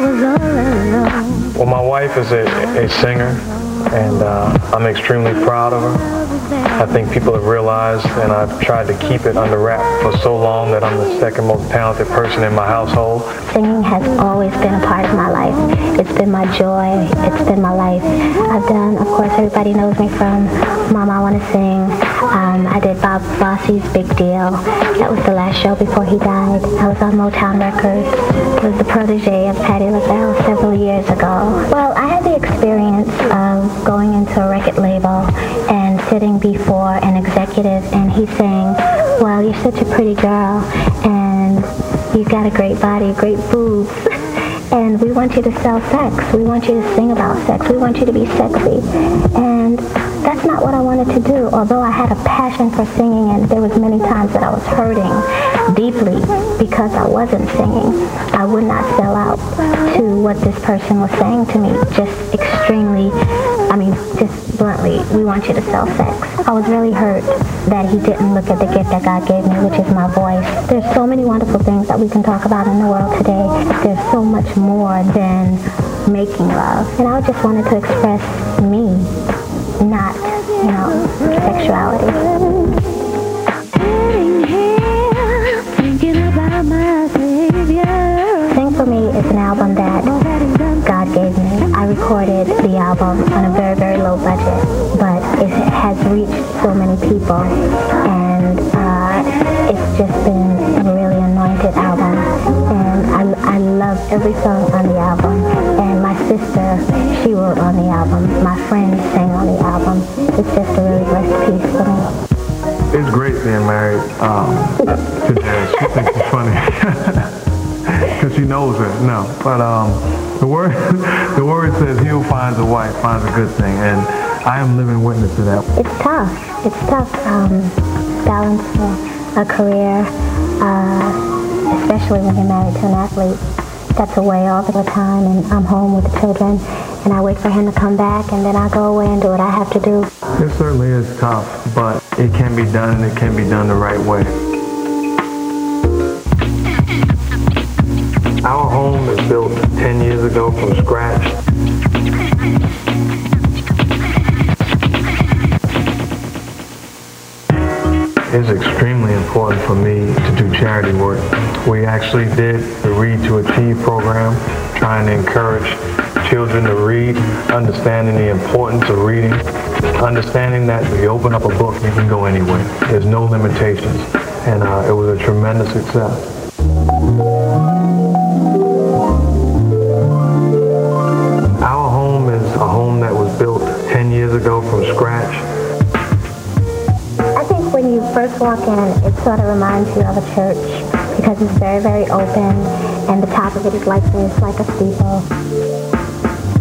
was all alone. Well, my wife is a singer, and I'm extremely proud of her. I think people have realized, and I've tried to keep it under wrap for so long, that I'm the second most talented person in my household. Singing has always been a part of my life. It's been my joy. It's been my life. I've done, of course, everybody knows me from Mama, I Want to Sing. I did Bob Fosse's Big Deal. That was the last show before he died. I was on Motown Records. I was the protege of Patti LaBelle several years ago. Well, I had the experience of going into a record label and sitting before an executive, and he's saying, well, you're such a pretty girl, and you've got a great body, great boobs, and we want you to sell sex. We want you to sing about sex. We want you to be sexy. And that's not what I wanted to do, although I had a passion for singing, and there was many times that I was hurting deeply because I wasn't singing. I would not sell out to what this person was saying to me, just bluntly, we want you to sell sex. I was really hurt that he didn't look at the gift that God gave me, which is my voice. There's so many wonderful things that we can talk about in the world today. There's so much more than making love. And I just wanted to express me, not, sexuality. Sing for Me is an album that God gave me. I recorded the album on a very, very low budget, but it has reached so many people, and it's just been a really anointed album, and I love every song on the album, and my sister, she wrote on the album, my friends sang on the album. It's just a really blessed piece for me. It's great being married to Dez. She thinks it's funny because she knows her. No, but the word says, "He who finds a wife finds a good thing," and I am living witness to that. It's tough. It's tough balancing a career, especially when you're married to an athlete. That's away all the time, and I'm home with the children, and I wait for him to come back, and then I go away and do what I have to do. It certainly is tough, but it can be done, and it can be done the right way. Our home is built 10 years ago from scratch. It's extremely important for me to do charity work. We actually did the Read to Achieve program, trying to encourage children to read, understanding the importance of reading, understanding that if you open up a book, you can go anywhere. There's no limitations, and it was a tremendous success. Our home is a home that was built 10 years ago from scratch. I think when you first walk in, it sort of reminds you of a church because it's very, very open, and the top of it is like this, like a steeple.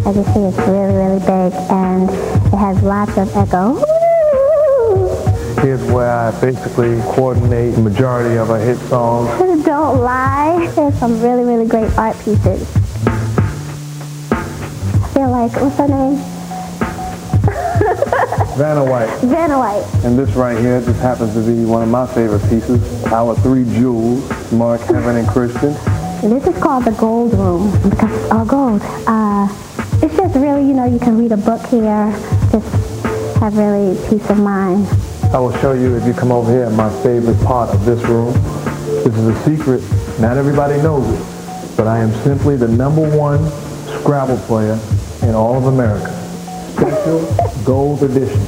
As you see, it's really, really big, and it has lots of echo. Here's where I basically coordinate the majority of our hit songs. Don't lie. There's some really, really great art pieces. I feel like, what's her name? Vanna White. Vanna White. And this right here just happens to be one of my favorite pieces. Our three jewels, Mark, Heaven, and Christian. This is called the Gold Room because it's all gold. It's just really, you can read a book here, just have really peace of mind. I will show you, if you come over here, my favorite part of this room. This is a secret. Not everybody knows it, but I am simply the #1 Scrabble player in all of America. Special gold edition.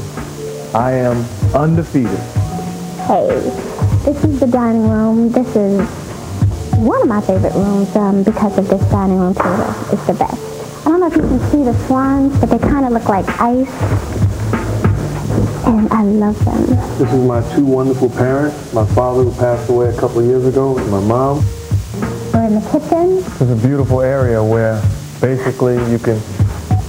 I am undefeated. Hey, this is the dining room. This is one of my favorite rooms because of this dining room table. It's the best. I don't know if you can see the swans, but they kind of look like ice, and I love them. This is my two wonderful parents. My father, who passed away a couple of years ago, and my mom. We're in the kitchen. It's a beautiful area where basically you can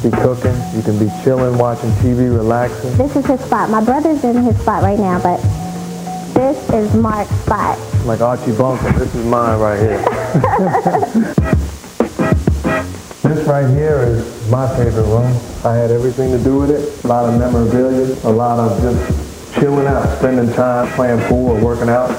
be cooking, you can be chilling, watching TV, relaxing. This is his spot. My brother's in his spot right now, but this is Mark's spot. Like Archie Bunker, this is mine right here. This right here is my favorite room. I had everything to do with it. A lot of memorabilia, a lot of just chilling out, spending time playing pool or working out.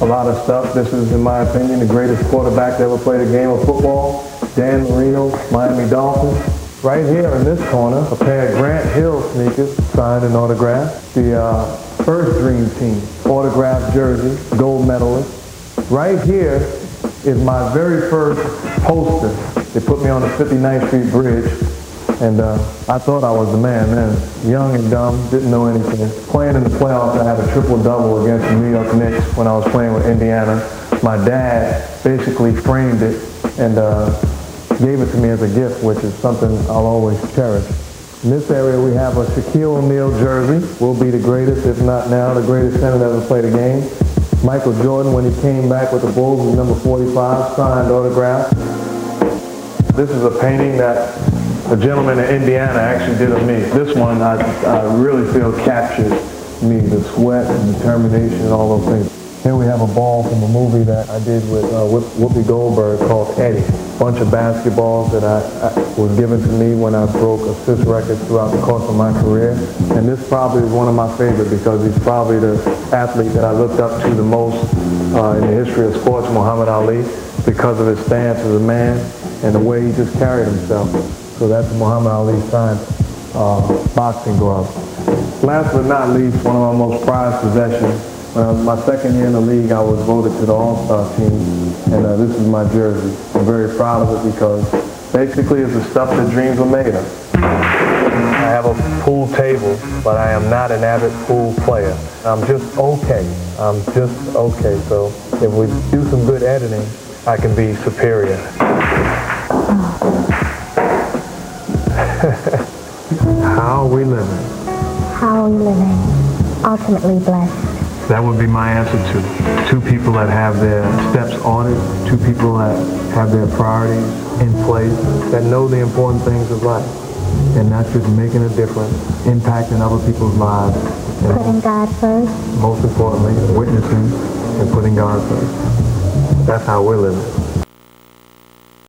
A lot of stuff. This is, in my opinion, the greatest quarterback to ever play the game of football. Dan Marino, Miami Dolphins. Right here in this corner, a pair of Grant Hill sneakers, signed and autographed. The first Dream Team, autographed jersey, gold medalist. Right here is my very first poster. They put me on the 59th Street Bridge, and I thought I was the man then. Young and dumb, didn't know anything. Playing in the playoffs, I had a triple-double against the New York Knicks when I was playing with Indiana. My dad basically framed it and gave it to me as a gift, which is something I'll always cherish. In this area, we have a Shaquille O'Neal jersey. Will be the greatest, if not now, the greatest center that ever played a game. Michael Jordan, when he came back with the Bulls, was number 45, signed autograph. This is a painting that a gentleman in Indiana actually did of me. This one, I really feel captured me, the sweat and determination and all those things. Here we have a ball from a movie that I did with Whoopi Goldberg called Eddie. A bunch of basketballs that was given to me when I broke assist records throughout the course of my career. And this probably is one of my favorites because he's probably the athlete that I looked up to the most in the history of sports, Muhammad Ali, because of his stance as a man and the way he just carried himself. So that's a Muhammad Ali signed boxing glove. Last but not least, one of my most prized possessions. When I was my second year in the league, I was voted to the All-Star team, and this is my jersey. I'm very proud of it because basically it's the stuff that dreams were made of. I have a pool table, but I am not an avid pool player. I'm just okay. So if we do some good editing, I can be superior. How are we living? How are we living? Ultimately blessed. That would be my answer to two people that have their steps ordered, two people that have their priorities in place, that know the important things of life, and that's just making a difference, impacting other people's lives. Putting God first. Most importantly, witnessing and putting God first. That's how we're living.